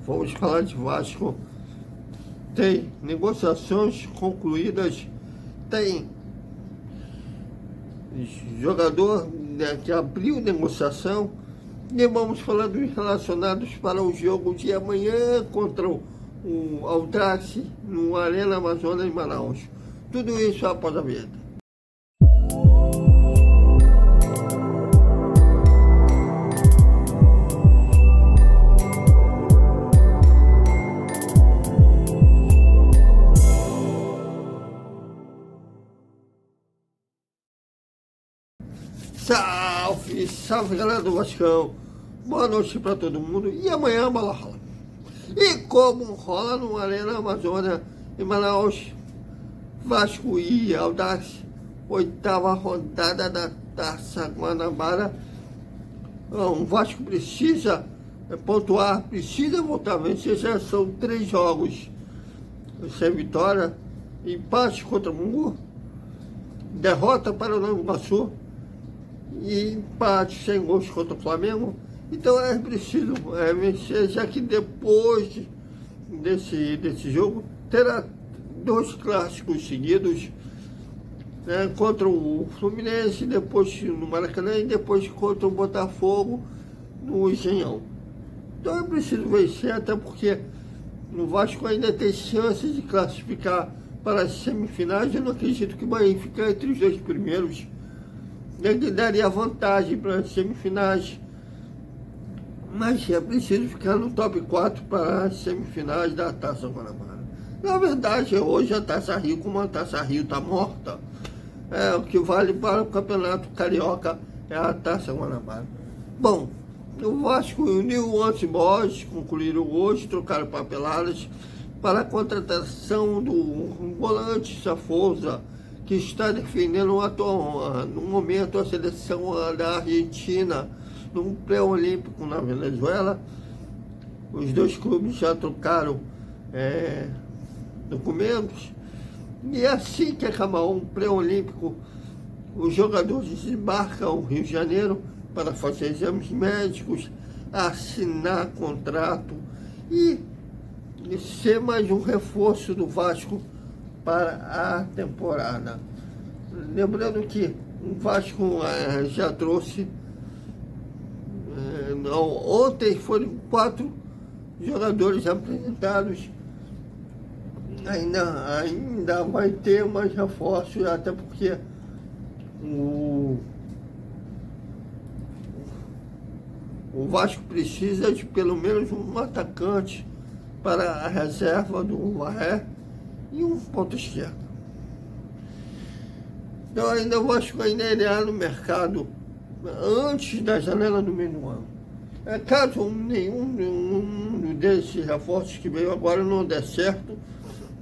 Vamos falar de Vasco. Tem negociações concluídas, tem jogador, né, que abriu negociação, e vamos falar dos relacionados para o jogo de amanhã contra o Audax no Arena Amazonas em Manaus. Tudo isso após a vinheta. Salve, salve galera do Vascão, boa noite para todo mundo, e amanhã a bola rola. E como rola no Arena Amazônia em Manaus, Vasco e Audax, 8ª rodada da Taça Guanabara. O Vasco precisa pontuar, precisa voltar a vencer, já são 3 jogos sem vitória, empate contra o Mungu, derrota para o Nova Iguaçu, e empate sem gols contra o Flamengo. Então é preciso vencer, já que depois desse jogo terá 2 clássicos seguidos, né, contra o Fluminense, depois no Maracanã e depois contra o Botafogo no Engenhão. Então é preciso vencer, até porque o Vasco ainda tem chances de classificar para as semifinais. Eu não acredito que vai ficar entre os 2 primeiros. Ele daria vantagem para as semifinais, mas é preciso ficar no top 4 para as semifinais da Taça Guanabara. Na verdade, hoje a Taça Rio, como a Taça Rio está morta, o que vale para o Campeonato Carioca é a Taça Guanabara. Bom, o Vasco e o New Once Boys concluíram hoje, trocaram papeladas para a contratação do volante Safosa, que está defendendo no momento a seleção da Argentina num pré-olímpico na Venezuela. Os 2 clubes já trocaram documentos, e assim que acabar um pré-olímpico, os jogadores desembarcam ao Rio de Janeiro para fazer exames médicos, assinar contrato e ser mais um reforço do Vasco para a temporada. Lembrando que o Vasco já trouxe, ontem foram 4 jogadores apresentados, ainda vai ter mais reforços, até porque o Vasco precisa de pelo menos um atacante para a reserva do Maré e um ponto esquerdo. Então ainda o Vasco ainda irá no mercado antes da janela do meio do ano. Caso nenhum desses reforços que veio agora não der certo,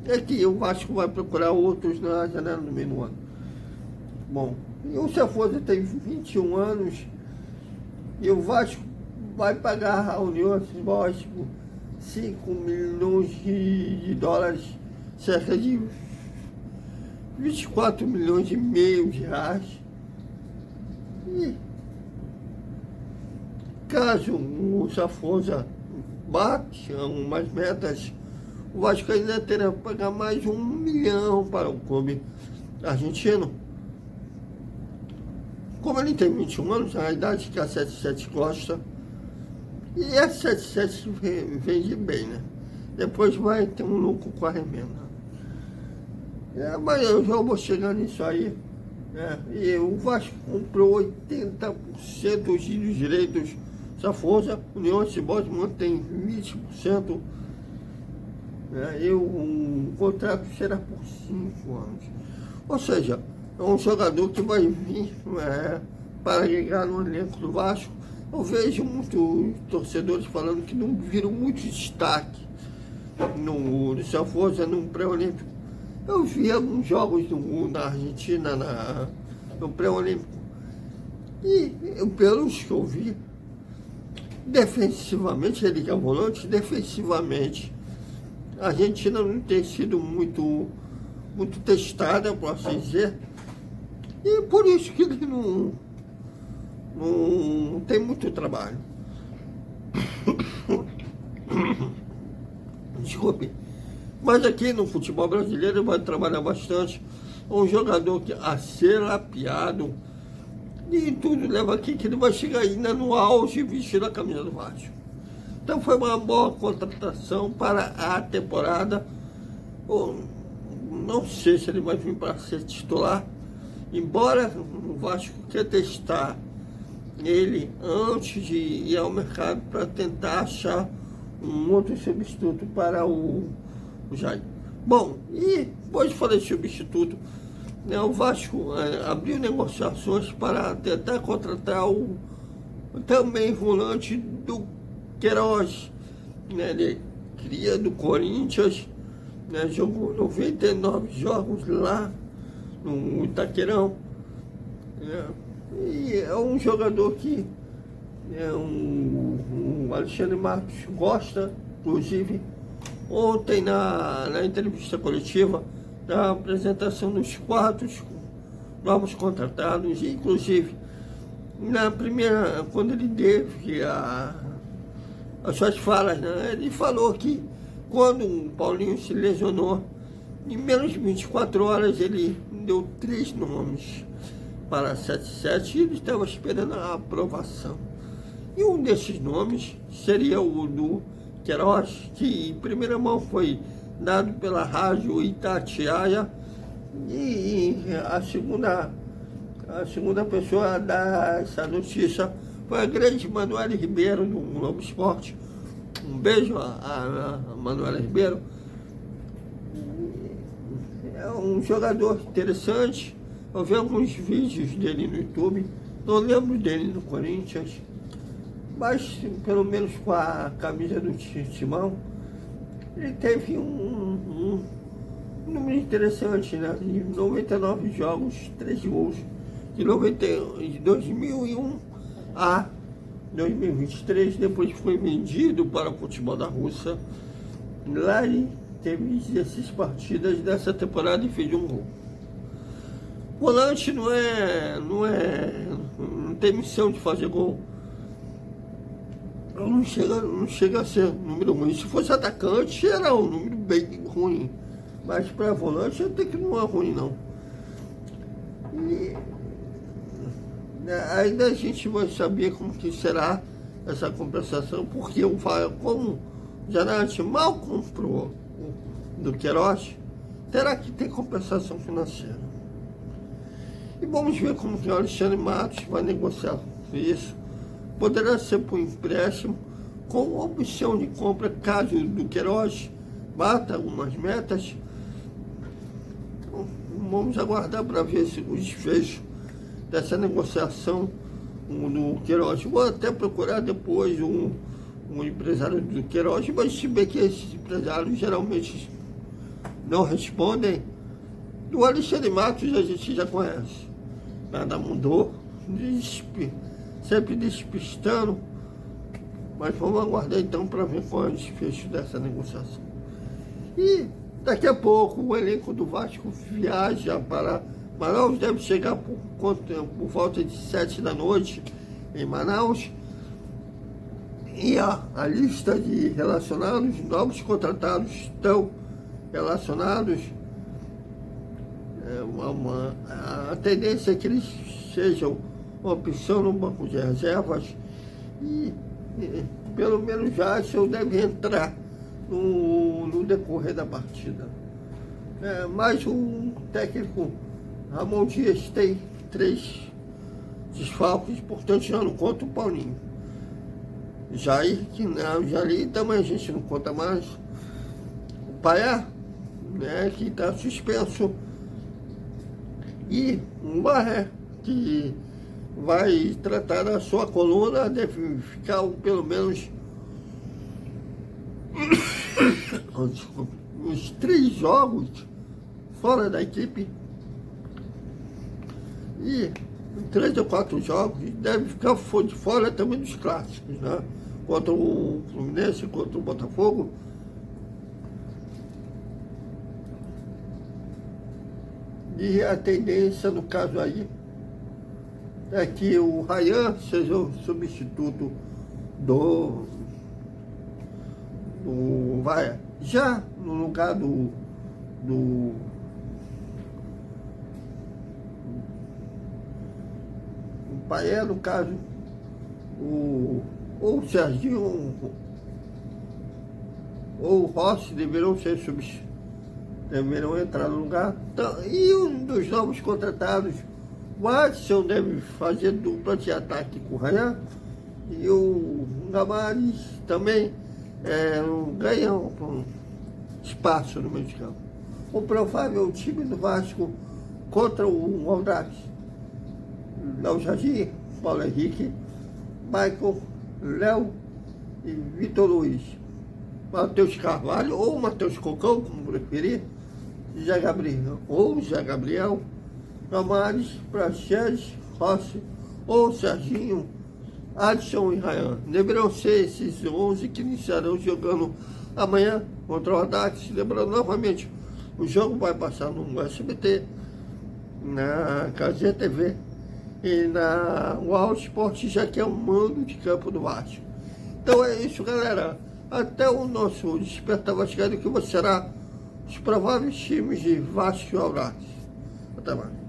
é que o Vasco vai procurar outros na janela do meio do ano. Bom, e o Safosa tem 21 anos e o Vasco vai pagar a União por 5 milhões de dólares, cerca de 24 milhões e meio de reais. E caso o Safosa bate umas metas, o Vasco ainda terá que pagar mais 1 milhão para o clube argentino. Como ele tem 21 anos, a idade que a 77 gosta, e a 77 vende bem, né? Depois vai ter um lucro com a remenda. Mas eu já vou chegar nisso aí, né? E o Vasco comprou 80% dos direitos da força, o União Cibós mantém 20%, né? E o contrato será por 5 anos. Ou seja, é um jogador que vai vir para ligar no elenco do Vasco. Eu vejo muitos torcedores falando que não viram muito destaque no Safosa, no pré-olímpico. Eu vi alguns jogos na Argentina no pré-olímpico, e pelos que eu vi, defensivamente, ele que é volante, defensivamente, a Argentina não tem sido muito testada, por assim dizer, e por isso que ele não tem muito trabalho. desculpe. Mas aqui no futebol brasileiro ele vai trabalhar bastante. Um jogador que a ser lapiado. E tudo leva aqui que ele vai chegar ainda no auge vestindo a camisa do Vasco. Então foi uma boa contratação para a temporada. Não sei se ele vai vir para ser titular. Embora o Vasco quer testar ele antes de ir ao mercado para tentar achar um outro substituto para o Jair. Bom, e depois de falar de substituto, né, o Vasco abriu negociações para tentar contratar o também volante do Queiroz, né, ele cria do Corinthians, né, jogou 99 jogos lá no Itaquerão, né, e é um jogador que o Alexandre Matos gosta. Inclusive ontem na entrevista coletiva, da apresentação dos 4 novos contratados, inclusive na primeira, quando ele teve as suas falas, né, ele falou que quando o Paulinho se lesionou, em menos de 24 horas ele deu 3 nomes para a 77 e ele estava esperando a aprovação. E um desses nomes seria o do Queiroz, que em primeira mão foi dado pela rádio Itatiaia, e a segunda pessoa a dar essa notícia foi a grande Manuela Ribeiro do Globo Esporte. Um beijo a Manuela Ribeiro. É um jogador interessante. Eu vi alguns vídeos dele no YouTube, não lembro dele no Corinthians, mas pelo menos com a camisa do Timão, ele teve um número interessante, né? De 99 jogos, 3 gols, de 2001 a 2023, depois foi vendido para o futebol da Rússia. Lá ele teve 16 partidas dessa temporada e fez 1 gol. Volante não tem missão de fazer gol. Não chega a ser um número ruim. Se fosse atacante, era um número bem ruim. Mas para volante, até que não é ruim, não. E ainda a gente vai saber como que será essa compensação, porque como o Janate mal comprou do Queiroz, terá que ter compensação financeira. E vamos ver como que o Alexandre Matos vai negociar isso. Poderá ser por empréstimo, com opção de compra, caso do Queiroz bata algumas metas. Então, vamos aguardar para ver o desfecho dessa negociação do Queiroz. Vou até procurar depois um empresário do Queiroz, mas se bem que esses empresários geralmente não respondem. Do Alexandre Matos a gente já conhece. Nada mudou, sempre despistando. Mas vamos aguardar então para ver qual é o desfecho dessa negociação. E daqui a pouco o elenco do Vasco viaja para Manaus, deve chegar por volta de 7 da noite em Manaus. E a lista de relacionados, novos contratados estão relacionados. A tendência é que eles sejam uma opção no banco de reservas e pelo menos Jackson deve entrar no decorrer da partida. Mas o técnico Ramon Dias tem 3 desfalques, portanto já não conta o Paulinho. Jair também a gente não conta mais. O Paiá, né, que está suspenso. E um Barré, que vai tratar da sua coluna, deve ficar pelo menos uns 3 jogos fora da equipe. E 3 ou 4 jogos deve ficar de fora também dos clássicos, né? Contra o Fluminense, contra o Botafogo. E a tendência, no caso aí, é que o Ryan seja o substituto do vai já no lugar do Paé, no caso, ou o Serginho ou o Rossi deverão entrar no lugar. Então, e um dos novos contratados, o Adson deve fazer dupla de ataque com o Ryan, e o Damares também ganha um espaço no meio de campo. O provável time do Vasco contra o Aldax: Léo Jardim, Paulo Henrique, Michael, Léo e Vitor Luiz. Matheus Carvalho ou Matheus Cocão, como preferir, Zé Gabriel, Damares, Praxedes, Rossi ou Serginho, Adson e Ryan. Deverão ser esses 11 que iniciarão jogando amanhã contra o Audax. Lembrando novamente, o jogo vai passar no SBT, na Cazé TV e na UOL Esporte, já que é o mando de campo do Vasco. Então é isso, galera. Até o nosso Despertar Vascaíno, que será os prováveis times de Vasco e Audax. Até mais.